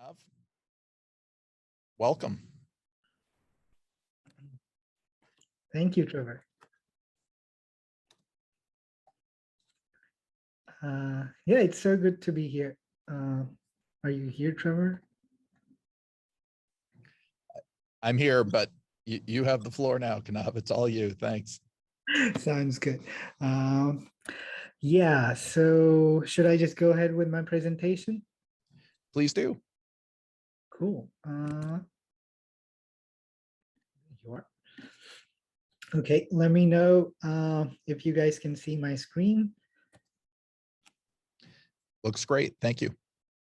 Kanav, welcome. Thank you, Trevor. Yeah, it's so good to be here. Are you here, Trevor? I'm here, but you have the floor now, Kanav. It's all you. Thanks. Sounds good. Yeah, so should I just go ahead with my presentation? Please do. Cool. You are. Okay, let me know if you guys can see my screen. Looks great. Thank you.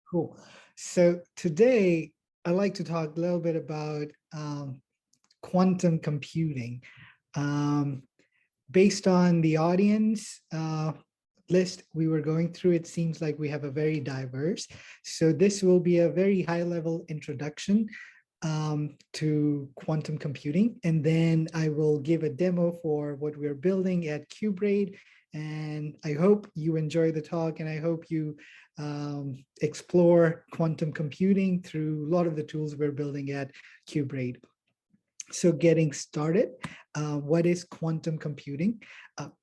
Cool. So today I'd like to talk a little bit about quantum computing. Based on the audience list we were going through, it seems like we have a very diverse. So this will be a very high level introduction to quantum computing. And then I will give a demo for what we're building at qBraid. And I hope you enjoy the talk, and I hope you explore quantum computing through a lot of the tools we're building at qBraid. So getting started, what is quantum computing?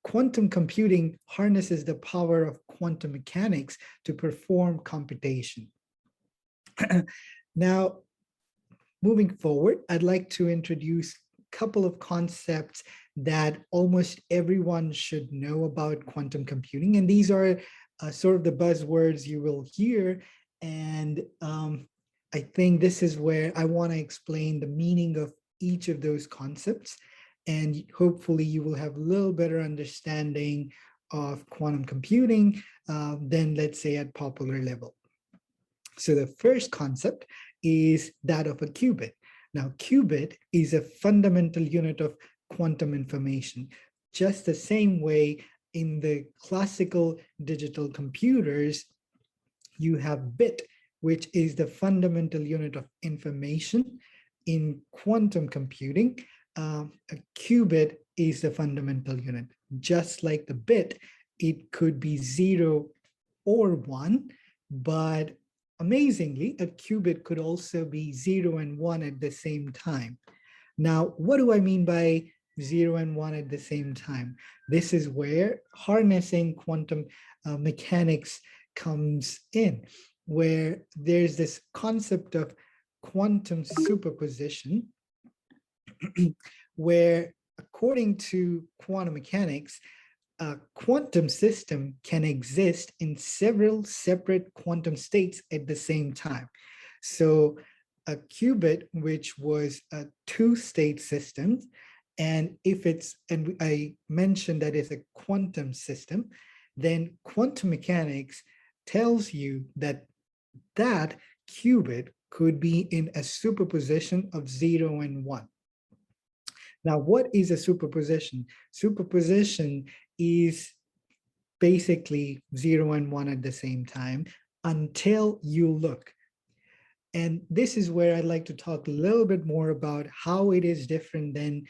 Quantum computing harnesses the power of quantum mechanics to perform computation. Now, moving forward, I'd like to introduce a couple of concepts that almost everyone should know about quantum computing. And these are sort of the buzzwords you will hear. And I think this is where I want to explain the meaning of each of those concepts, and hopefully you will have a little better understanding of quantum computing than, let's say, at popular level. So the first concept is that of a qubit. Now, qubit is a fundamental unit of quantum information, just the same way in the classical digital computers, you have bit, which is the fundamental unit of information. In quantum computing, a qubit is the fundamental unit. Just like the bit, it could be 0 or 1, but amazingly, a qubit could also be 0 and 1 at the same time. Now, what do I mean by 0 and 1 at the same time? This is where harnessing quantum mechanics comes in, where there's this concept of quantum superposition, where according to quantum mechanics, a quantum system can exist in several separate quantum states at the same time. So a qubit, which was a two-state system, and if it's, and I mentioned that it's a quantum system, then quantum mechanics tells you that that qubit could be in a superposition of 0 and 1. Now, what is a superposition? Superposition is basically 0 and 1 at the same time until you look. And this is where I'd like to talk a little bit more about how it is different than,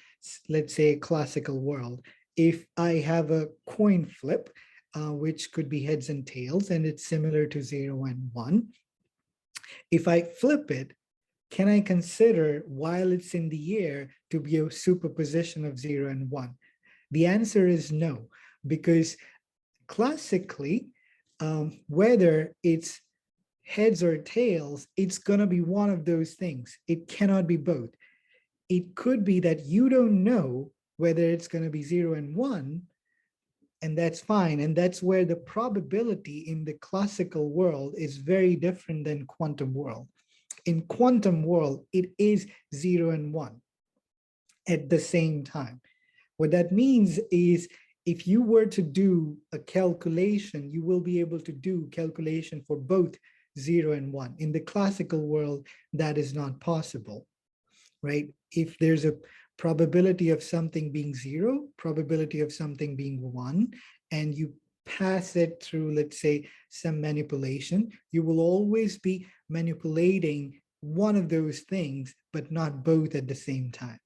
let's say, a classical world. If I have a coin flip, which could be heads and tails, and it's similar to 0 and 1, if I flip it, can I consider while it's in the air to be a superposition of 0 and 1? The answer is no, because classically, whether it's heads or tails, it's going to be one of those things. It cannot be both. It could be that you don't know whether it's going to be 0 and 1, and that's fine. And that's where the probability in the classical world is very different than quantum world. In quantum world, it is 0 and 1 at the same time. What that means is if you were to do a calculation, you will be able to do calculation for both 0 and 1. In the classical world, that is not possible, right? If there's a probability of something being 0, probability of something being 1, and you pass it through, let's say, some manipulation, you will always be manipulating one of those things, but not both at the same time.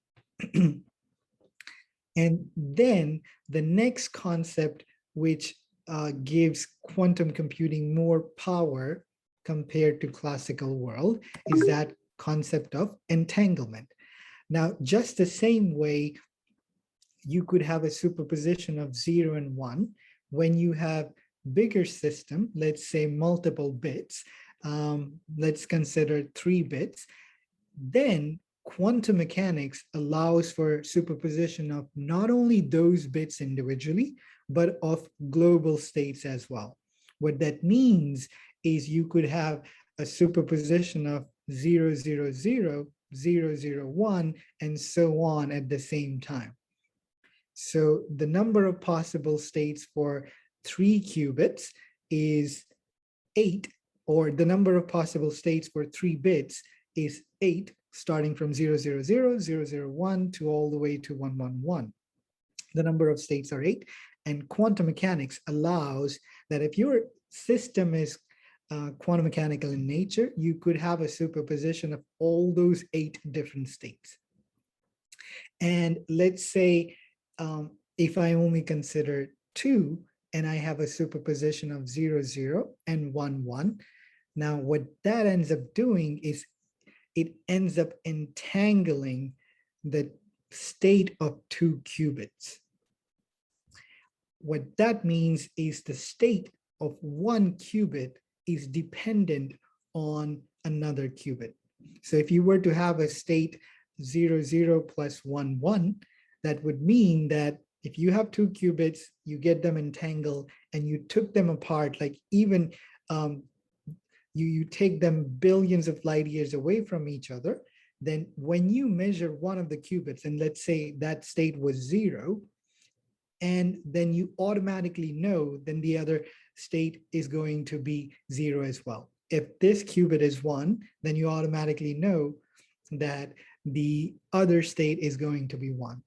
And then the next concept, which gives quantum computing more power, compared to classical world is that concept of entanglement. Now, just the same way you could have a superposition of 0 and 1 when you have bigger system, let's say multiple bits, let's consider 3 bits, then quantum mechanics allows for superposition of not only those bits individually, but of global states as well. What that means is you could have a superposition of 0, 0, 0, 0, 0, 1, and so on at the same time. So the number of possible states for 3 qubits is 8, or the number of possible states for 3 bits is 8, starting from 0, 0, 0, 0, 0, 1 to all the way to 1, 1, 1. The number of states are 8, and quantum mechanics allows that if your system is quantum mechanical in nature, you could have a superposition of all those 8 different states. And let's say if I only consider 2 and I have a superposition of 0, 0 and 1, 1, now what that ends up doing is it ends up entangling the state of 2 qubits. What that means is the state of 1 qubit is dependent on another qubit. So if you were to have a state 0, 0 plus 1, 1, that would mean that if you have 2 qubits, you get them entangled and you took them apart, like even you take them billions of light years away from each other, then when you measure one of the qubits, and let's say that state was 0, and then you automatically know then the other state is going to be 0 as well. If this qubit is 1, then you automatically know that the other state is going to be 1.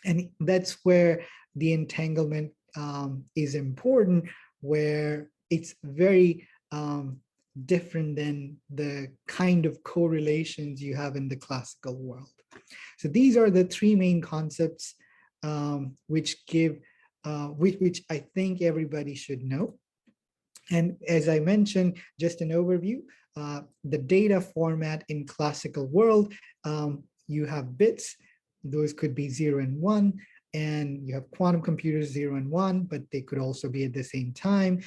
And that's where the entanglement is important, where it's very different than the kind of correlations you have in the classical world. So these are the 3 main concepts which give, which I think everybody should know. And as I mentioned, just an overview, the data format in classical world, you have bits, those could be 0 and 1, and you have quantum computers 0 and 1, but they could also be at the same time.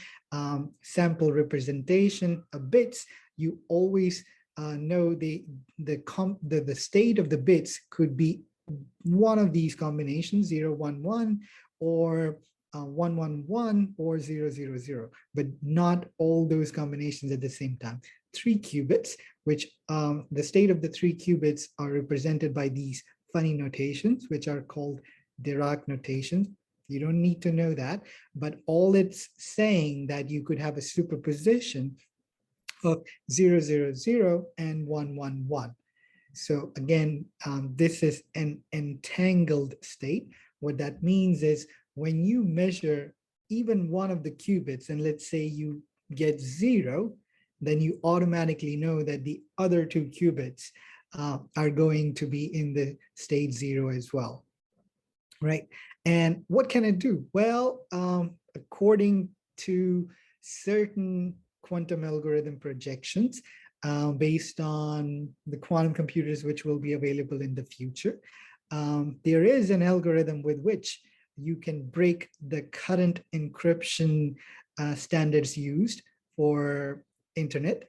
Sample representation of bits, you always know the state of the bits could be one of these combinations, 0, 1, 1, or 1, 1, 1, or 0, 0, 0, but not all those combinations at the same time. 3 qubits, which the state of the 3 qubits are represented by these funny notations, which are called Dirac notations. You don't need to know that, but all it's saying that you could have a superposition of 0, 0, 0 and 1, 1, 1. So again, this is an entangled state. What that means is when you measure even one of the qubits, and let's say you get 0, then you automatically know that the other 2 qubits are going to be in the state 0 as well, right? And what can it do? Well, according to certain quantum algorithm projections, based on the quantum computers which will be available in the future, there is an algorithm with which you can break the current encryption standards used for internet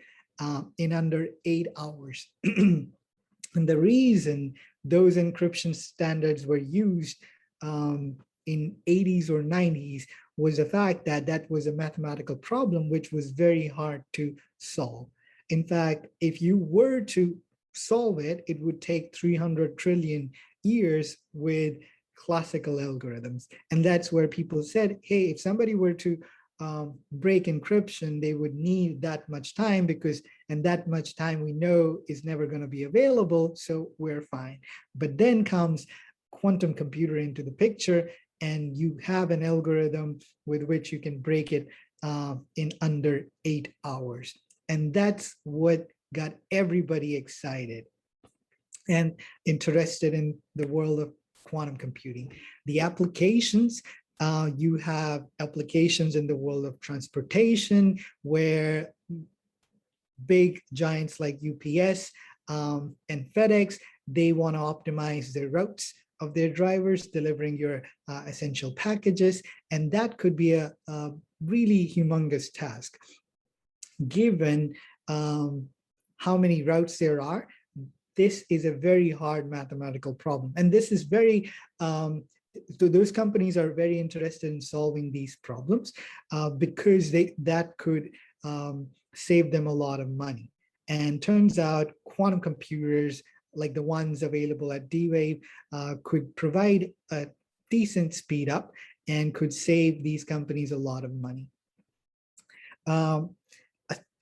in under 8 hours. And the reason those encryption standards were used in 80s or 90s was the fact that that was a mathematical problem which was very hard to solve. In fact, if you were to solve it, it would take 300 trillion years with classical algorithms. And that's where people said, hey, if somebody were to break encryption, they would need that much time and that much time we know is never going to be available, so we're fine. But then comes quantum computer into the picture, and you have an algorithm with which you can break it in under 8 hours. And that's what got everybody excited and interested in the world of quantum computing. The applications, you have applications in the world of transportation where big giants like UPS and FedEx, they want to optimize their routes of their drivers delivering your essential packages. And that could be a really humongous task. Given how many routes there are, this is a very hard mathematical problem. And this is very, so those companies are very interested in solving these problems because that could save them a lot of money. And turns out quantum computers like the ones available at D-Wave could provide a decent speed up and could save these companies a lot of money.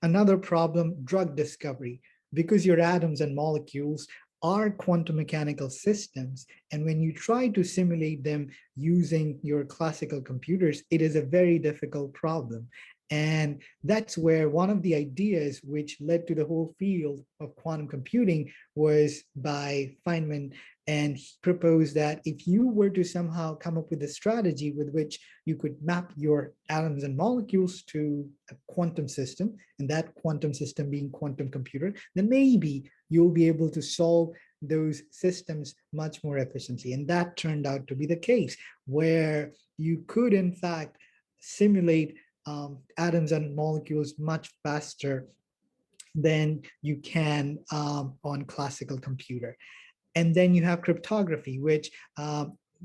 Another problem, drug discovery. Because your atoms and molecules are quantum mechanical systems, and when you try to simulate them using your classical computers, it is a very difficult problem. And that's where one of the ideas which led to the whole field of quantum computing was by Feynman. And he proposed that if you were to somehow come up with a strategy with which you could map your atoms and molecules to a quantum system, and that quantum system being quantum computer, then maybe you'll be able to solve those systems much more efficiently. And that turned out to be the case, where you could in fact simulate atoms and molecules much faster than you can on classical computer. And then you have cryptography, which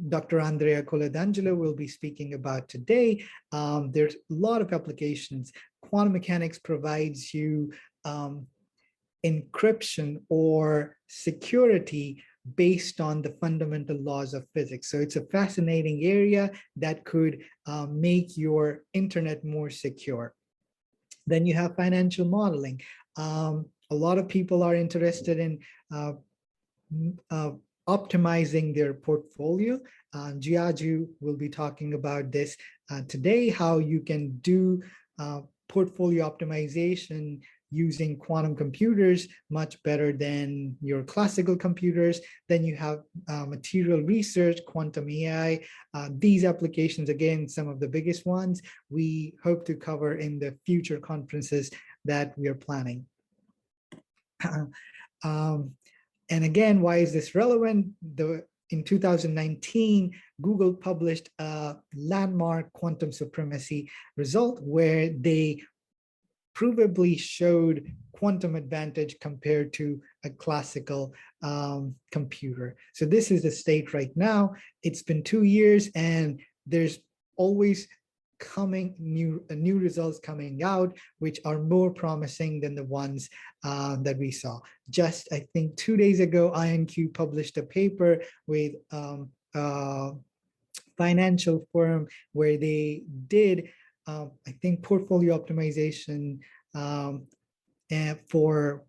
Dr. Andrea Coladangelo will be speaking about today. There's a lot of applications. Quantum mechanics provides you encryption or security based on the fundamental laws of physics. So it's a fascinating area that could make your internet more secure. Then you have financial modeling. A lot of people are interested in optimizing their portfolio. Jiaju will be talking about this today, how you can do portfolio optimization using quantum computers much better than your classical computers. Then you have material research, quantum AI. These applications, again, some of the biggest ones, we hope to cover in the future conferences that we are planning. And again, why is this relevant? In 2019, Google published a landmark quantum supremacy result where they provably showed quantum advantage compared to a classical computer. So this is the state right now. It's been 2 years and there's always coming new results coming out, which are more promising than the ones that we saw. Just, I think 2 days ago, IonQ published a paper with financial firm where they did I think portfolio optimization and for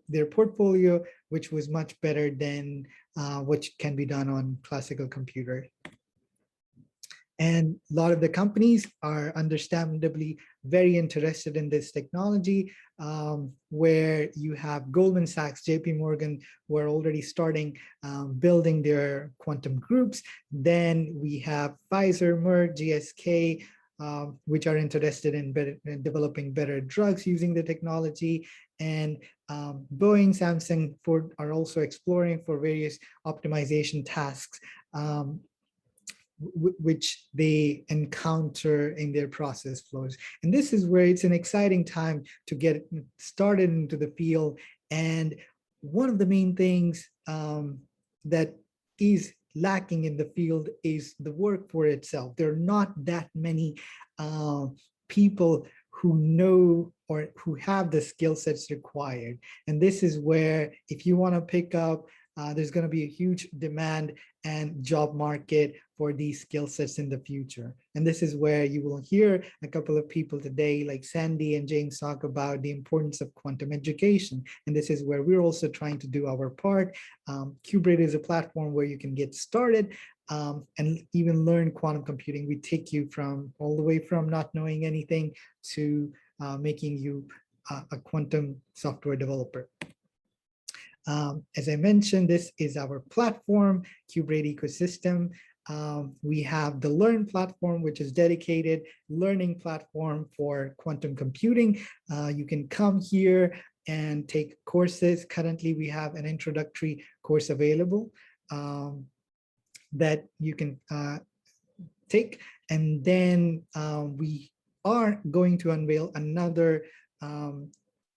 their portfolio, which was much better than what can be done on classical computer. And a lot of the companies are understandably very interested in this technology, where you have Goldman Sachs, JP Morgan, who are already starting building their quantum groups. Then we have Pfizer, Merck, GSK, which are interested in developing better drugs using the technology. And Boeing, Samsung, Ford are also exploring for various optimization tasks which they encounter in their process flows. And this is where it's an exciting time to get started into the field. And one of the main things that is lacking in the field is the work for itself. There are not that many people who know or who have the skill sets required. And this is where, if you want to pick up, there's going to be a huge demand and job market for these skill sets in the future. And this is where you will hear a couple of people today, like Sandy and James, talk about the importance of quantum education. And this is where we're also trying to do our part. qBraid is a platform where you can get started and even learn quantum computing. We take you from all the way from not knowing anything to making you a quantum software developer. As I mentioned, this is our platform, qBraid ecosystem. We have the Learn platform, which is dedicated learning platform for quantum computing. You can come here and take courses. Currently, we have an introductory course available that you can take. And then we are going to unveil another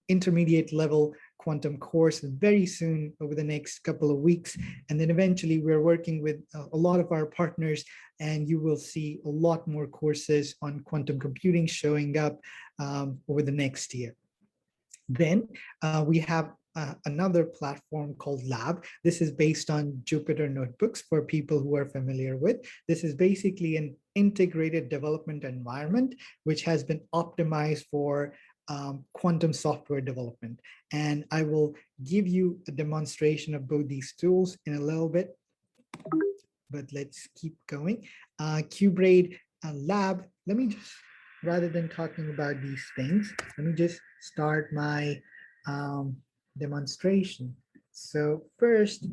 intermediate level quantum course very soon over the next couple of weeks. And then eventually we're working with a lot of our partners, and you will see a lot more courses on quantum computing showing up over the next year. Then we have another platform called Lab. This is based on Jupyter Notebooks for people who are familiar with. This is basically an integrated development environment, which has been optimized for quantum software development. And I will give you a demonstration of both these tools in a little bit, but let's keep going. qBraid Lab, let me just, rather than talking about these things, let me just start my demonstration. So first,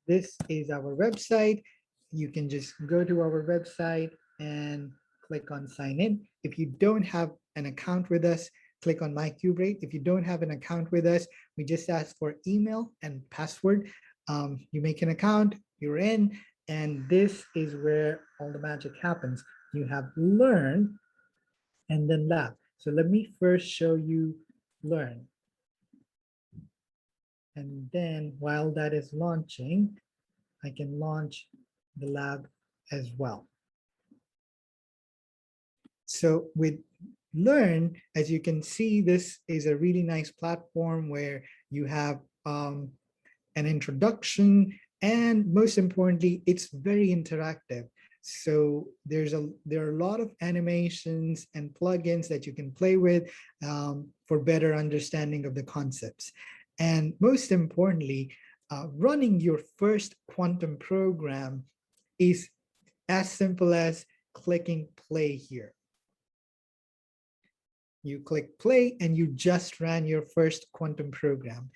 this is our website. You can just go to our website and click on sign in. If you don't have an account with us, click on My qBraid. If you don't have an account with us, we just ask for email and password. You make an account, you're in, and this is where all the magic happens. You have Learn and then Lab. So let me first show you Learn. And then while that is launching, I can launch the lab as well. So with Learn, as you can see, this is a really nice platform where you have an introduction, and most importantly, it's very interactive. So there are a lot of animations and plugins that you can play with for better understanding of the concepts. And most importantly, running your first quantum program is as simple as clicking play here. You click play and you just ran your first quantum program.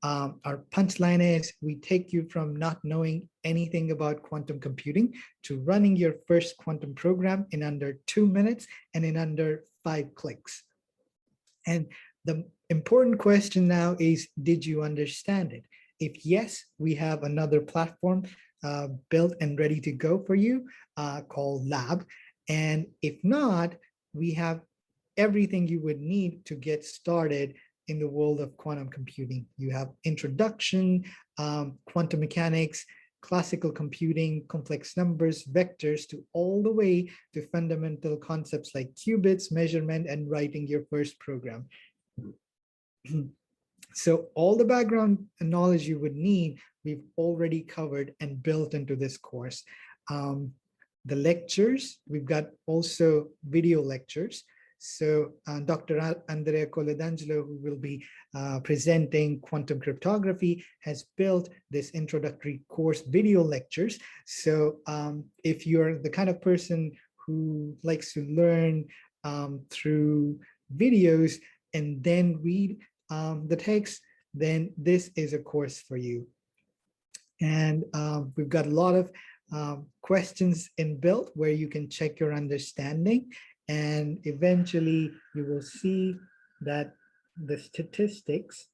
Our punchline is we take you from not knowing anything about quantum computing to running your first quantum program in under 2 minutes and in under 5 clicks. And the important question now is, did you understand it? If yes, we have another platform built and ready to go for you called Lab. And if not, we have everything you would need to get started in the world of quantum computing. You have introduction, quantum mechanics, classical computing, complex numbers, vectors, to all the way to fundamental concepts like qubits, measurement, and writing your first program. So all the background knowledge you would need, we've already covered and built into this course. The lectures, we've got also video lectures. So Dr. Andrea Coledangelo, who will be presenting quantum cryptography, has built this introductory course video lectures. So if you're the kind of person who likes to learn through videos and then read the text, then this is a course for you. And we've got a lot of questions inbuilt where you can check your understanding. And eventually you will see that the statistics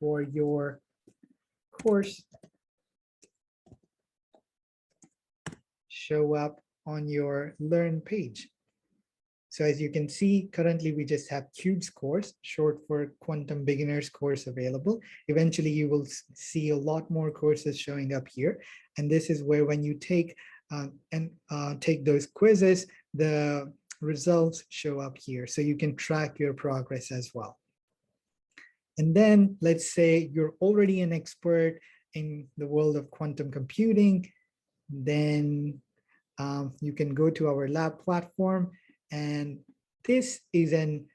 for your course show up on your Learn page. So as you can see, currently we just have QB's course, short for Quantum Beginners course, available. Eventually you will see a lot more courses showing up here. And this is where when you take those quizzes, the results show up here. So you can track your progress as well. And then let's say you're already an expert in the world of quantum computing, then you can go to our lab platform. And this is an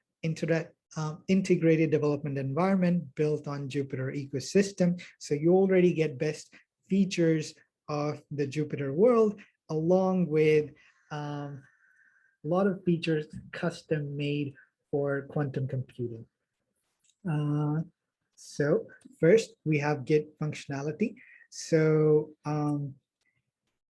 integrated development environment built on Jupyter ecosystem. So you already get best features of the Jupyter world, along with a lot of features custom made for quantum computing. So first we have Git functionality. So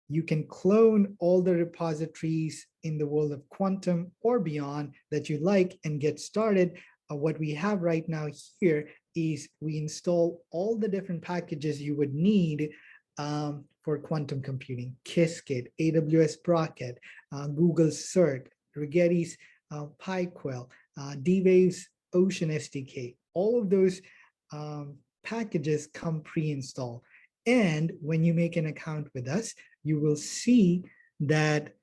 you can clone all the repositories in the world of quantum or beyond that you like and get started. What we have right now here is we install all the different packages you would need for quantum computing: qBraid's, AWS BRICvt, Google CERT, Rigetti's PyQuil, D-Wave's Ocean SDK. All of those packages come pre-installed. And when you make an account with us, you will see that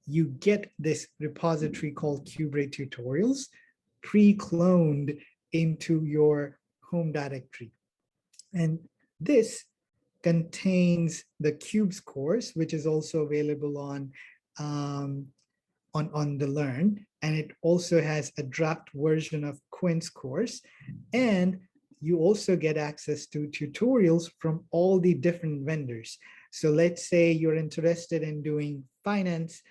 you get this repository called qBraid tutorials pre-cloned into your home directory. And this contains the Cubes course, which is also available on the Learn. And it also has a draft version of Quinn's course. And you also get access to tutorials from all the different vendors. So let's say you're interested in doing finance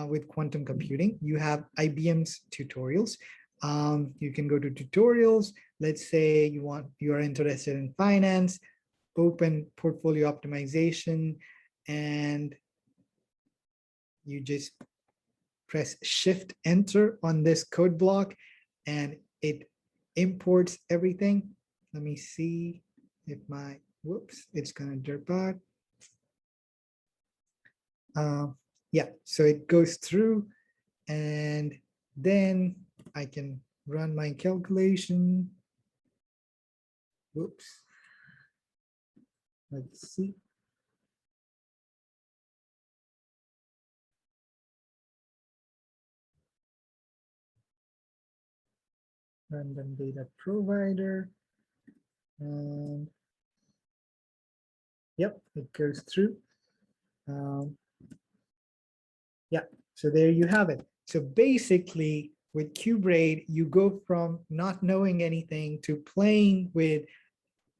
with quantum computing. You have IBM's tutorials. You can go to tutorials. Let's say you're interested in finance, open portfolio optimization, and you just press Shift Enter on this code block, and it imports everything. Let me see if whoops, it's gonna drop back. Yeah, so it goes through, and then I can run my calculation. Whoops. Let's see. Random data provider. And yep, it goes through. Yeah, so there you have it. So basically with qBraid, you go from not knowing anything to playing with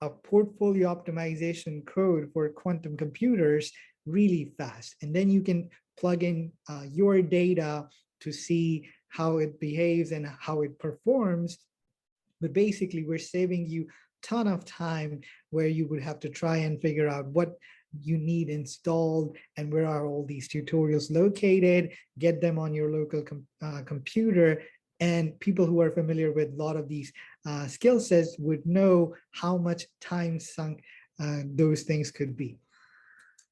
a portfolio optimization code for quantum computers really fast. And then you can plug in your data to see how it behaves and how it performs. But basically, we're saving you a ton of time where you would have to try and figure out what you need installed and where are all these tutorials located, get them on your local computer. And people who are familiar with a lot of these skill sets would know how much time sunk those things could be,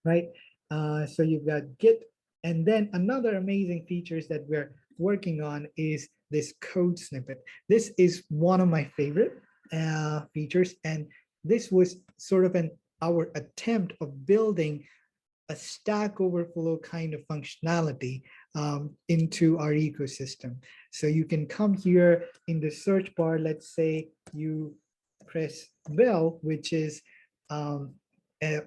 right? So you've got Git. And then another amazing features that we're working on is this code snippet. This is one of my favorite features. And this was sort of our attempt of building a Stack Overflow kind of functionality into our ecosystem. So you can come here in the search bar. Let's say you press Bell, which is a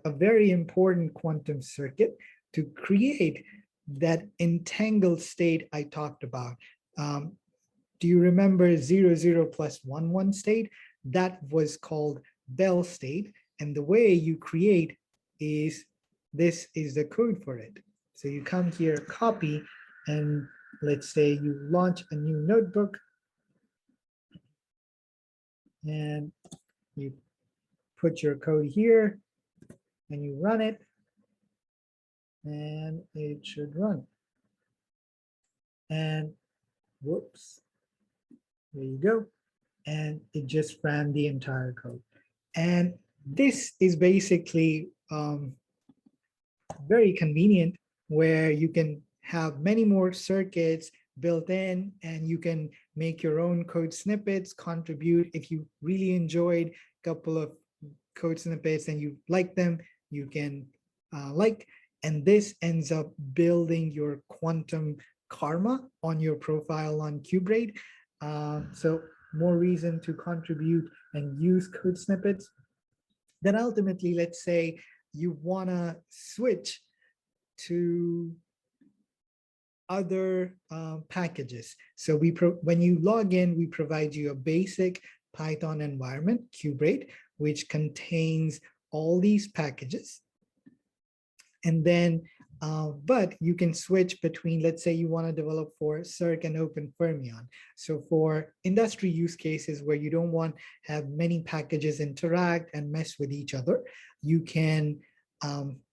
very important quantum circuit to create that entangled state I talked about. Do you remember 00 plus 11 state? That was called Bell state. And the way you create is, this is the code for it. So you come here, copy, and let's say you launch a new notebook and you put your code here and you run it and it should run. And whoops, there you go. And it just ran the entire code. And this is basically very convenient, where you can have many more circuits built in and you can make your own code snippets, contribute. If you really enjoyed a couple of code snippets and you like them, you can and this ends up building your quantum karma on your profile on qBraid. So more reason to contribute and use code snippets. Then ultimately, let's say you want to switch to other packages. So when you log in, we provide you a basic Python environment, qBraid, which contains all these packages. And then, but you can switch between, let's say you want to develop for Circ and Open Fermion. So for industry use cases where you don't want to have many packages interact and mess with each other, you can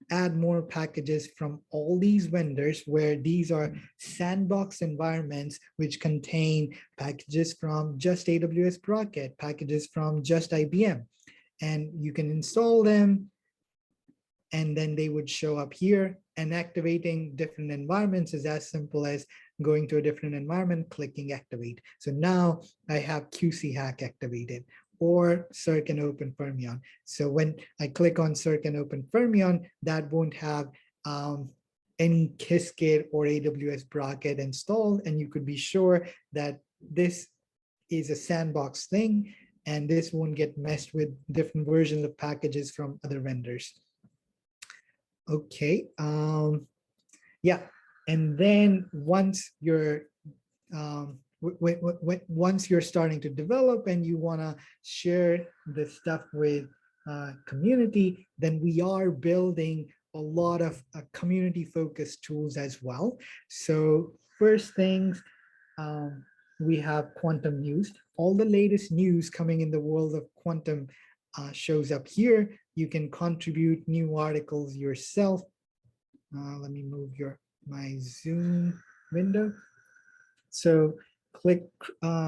add more packages from all these vendors, where these are sandbox environments which contain packages from just AWS BRICvt, packages from just IBM, and you can install them, and then they would show up here. And activating different environments is as simple as going to a different environment, clicking activate. So now I have QC Hack activated, or Circ and Open Fermion. So when I click on Circ and Open Fermion, that won't have any Qiskit or AWS BRICvt installed, and you could be sure that this is a sandbox thing, and this won't get messed with different versions of packages from other vendors. Okay, yeah, and then once you're once you're starting to develop and you want to share the stuff with community, then we are building a lot of community focused tools as well. So first things, we have quantum news. All the latest news coming in the world of quantum shows up here. You can contribute new articles yourself. Let me move my Zoom window. So click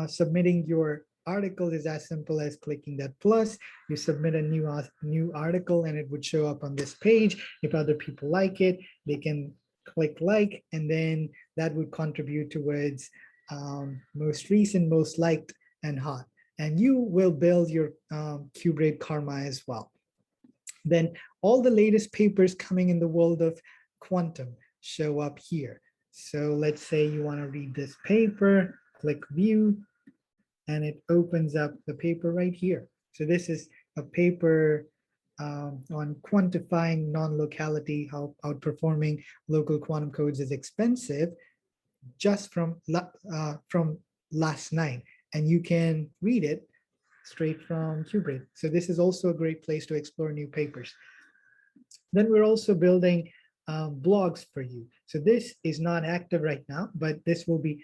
submitting your article is as simple as clicking that plus. You submit a new article and it would show up on this page. If other people like it, they can click like, and then that would contribute towards most recent, most liked, and hot. And you will build your qBraid karma as well. Then all the latest papers coming in the world of quantum show up here. So let's say you want to read this paper, click view, and it opens up the paper right here. So this is a paper on quantifying non-locality, how outperforming local quantum codes is expensive, just from last night. And you can read it straight from qBraid. So this is also a great place to explore new papers. Then we're also building blogs for you. So this is not active right now, but this will be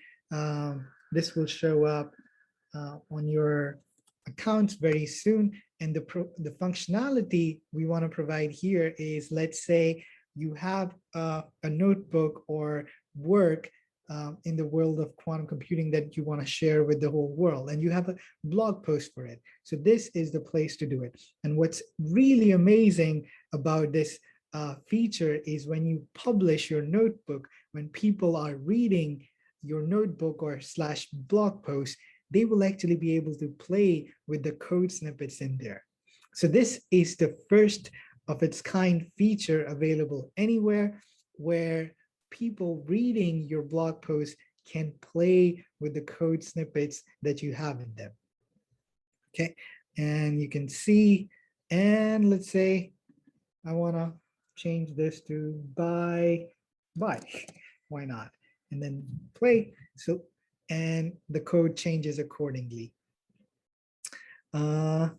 this will show up on your accounts very soon. And the functionality we want to provide here is, let's say you have a notebook or work in the world of quantum computing that you want to share with the whole world, and you have a blog post for it. So this is the place to do it. And what's really amazing about this feature is when you publish your notebook, when people are reading your notebook or / blog post, they will actually be able to play with the code snippets in there. So this is the first of its kind feature available anywhere, where people reading your blog post can play with the code snippets that you have in them. Okay, and you can see, and let's say I want to change this to buy, why not? And then play. So, and the code changes accordingly. And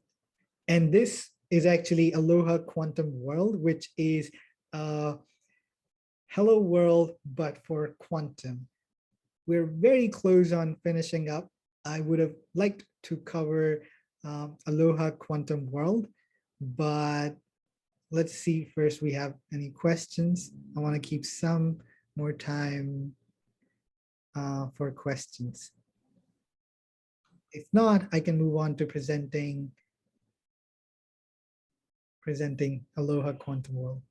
this is actually Aloha Quantum World, which is hello world, but for quantum. We're very close on finishing up. I would have liked to cover Aloha Quantum World, but let's see first we have any questions. I want to keep some more time for questions. If not, I can move on to presenting Aloha Quantum World.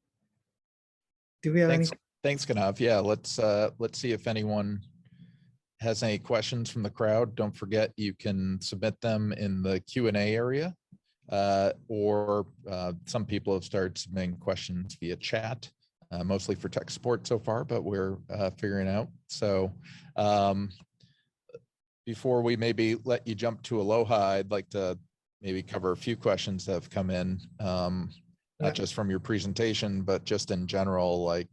Do we have any? Thanks, Kanav. Yeah, let's see if anyone has any questions from the crowd. Don't forget, you can submit them in the Q&A area, or some people have started submitting questions via chat, mostly for tech support so far, but we're figuring out. So before we maybe let you jump to Aloha, I'd like to maybe cover a few questions that have come in, not just from your presentation, but just in general. Like,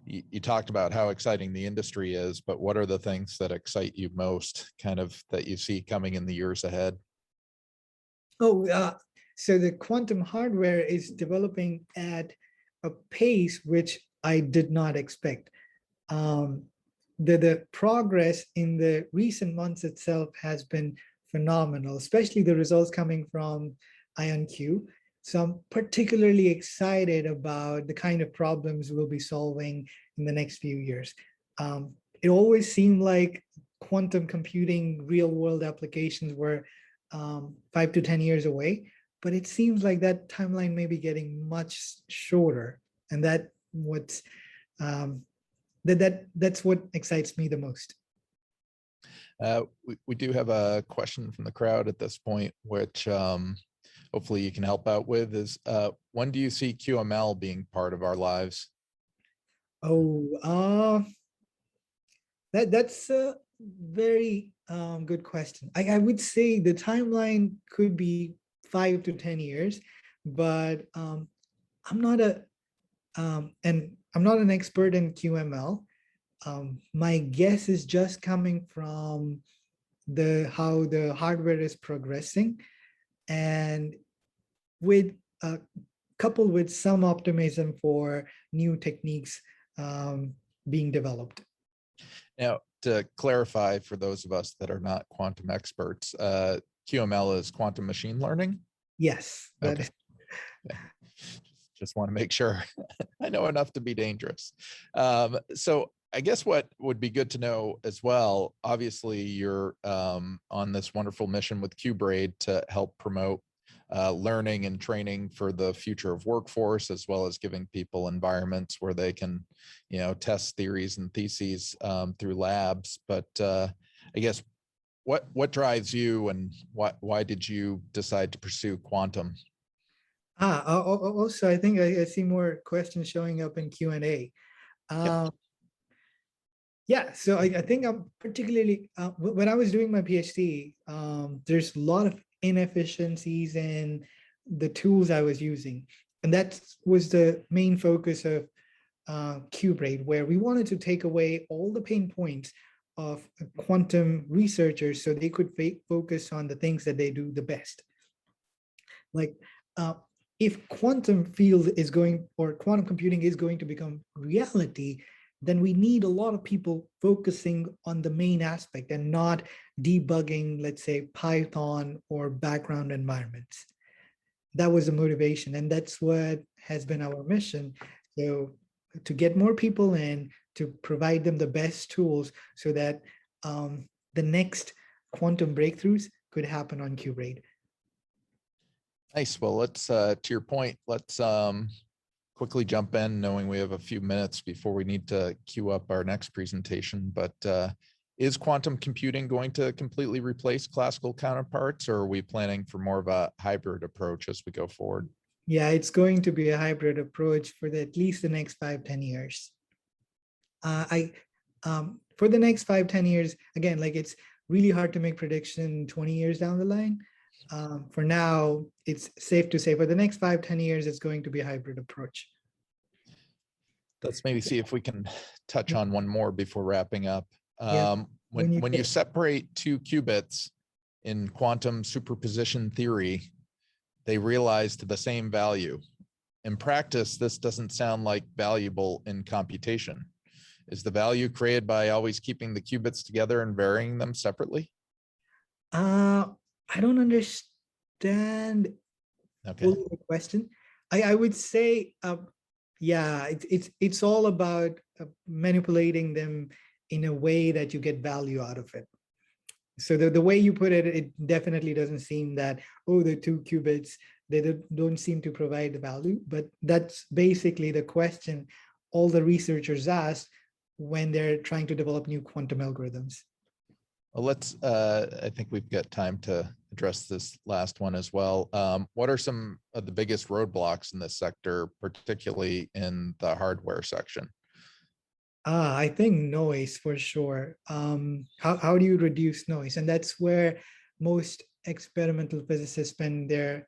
you talked about how exciting the industry is, but what are the things that excite you most, kind of, that you see coming in the years ahead? Oh, so the quantum hardware is developing at a pace which I did not expect. The progress in the recent months itself has been phenomenal, especially the results coming from IonQ. So I'm particularly excited about the kind of problems we'll be solving in the next few years. It always seemed like quantum computing real world applications were 5 to 10 years away, but it seems like that timeline may be getting much shorter. And um, that's what excites me the most. We do have a question from the crowd at this point, which hopefully you can help out with is, when do you see QML being part of our lives? Oh, that's a very good question. I would say the timeline could be 5 to 10 years, but I'm not I'm not an expert in QML. My guess is just coming from how the hardware is progressing, and with coupled with some optimism for new techniques being developed. Now, to clarify for those of us that are not quantum experts, QML is quantum machine learning? Yes, that Okay. is. Yeah. Just want to make sure I know enough to be dangerous. So I guess what would be good to know as well, obviously you're on this wonderful mission with qBraid to help promote learning and training for the future of workforce, as well as giving people environments where they can, test theories and theses through labs. But I guess what drives you, and why did you decide to pursue quantum? Also, I think I see more questions showing up in Q&A. Yep. Yeah, so I think I'm particularly, when I was doing my PhD, there's a lot of inefficiencies in the tools I was using. And that was the main focus of qBraid, where we wanted to take away all the pain points of quantum researchers so they could focus on the things that they do the best. Like if quantum field is going, or quantum computing is going to become reality, then we need a lot of people focusing on the main aspect and not debugging, let's say, Python or background environments. That was the motivation, and that's what has been our mission. So to get more people in, to provide them the best tools so that the next quantum breakthroughs could happen on qBraid. Nice. Well, let's to your point, let's quickly jump in, knowing we have a few minutes before we need to queue up our next presentation. But is quantum computing going to completely replace classical counterparts, or are we planning for more of a hybrid approach as we go forward? Yeah, it's going to be a hybrid approach for at least the next 5-10 years. For the next 5-10 years, again, like it's really hard to make prediction 20 years down the line. For now, it's safe to say for the next 5-10 years, it's going to be a hybrid approach. Let's maybe see if we can touch on one more before wrapping up. Yeah. When you separate two qubits in quantum superposition theory, they realize to the same value. In practice, this doesn't sound like valuable in computation. Is the value created by always keeping the qubits together and varying them separately? I don't understand fully the question. I would say, yeah, it's all about manipulating them in a way that you get value out of it. So the way you put it, it definitely doesn't seem that, oh, the two qubits, they don't seem to provide the value, but that's basically the question all the researchers ask when they're trying to develop new quantum algorithms. Well, let's, I think we've got time to address this last one as well. What are some of the biggest roadblocks in this sector, particularly in the hardware section? I think noise for sure. How do you reduce noise? And that's where most experimental physicists spend their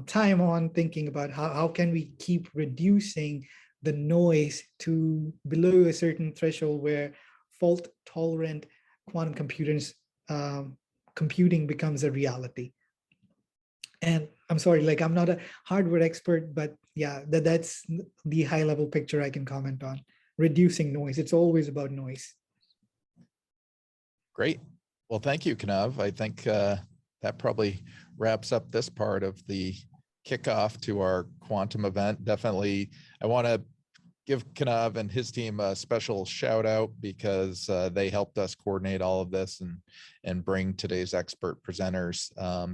time on thinking about how can we keep reducing the noise to below a certain threshold where fault tolerant quantum computing becomes a reality. And I'm sorry, like I'm not a hardware expert, but yeah, that's the high level picture I can comment on. Reducing noise. It's always about noise. Great. Well, thank you, Kanav. I think that probably wraps up this part of the kickoff to our quantum event. Definitely, I want to give Kanav and his team a special shout out because they helped us coordinate all of this and bring today's expert presenters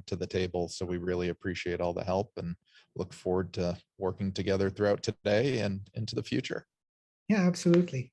to the table. So we really appreciate all the help and look forward to working together throughout today and into the future. Yeah, absolutely.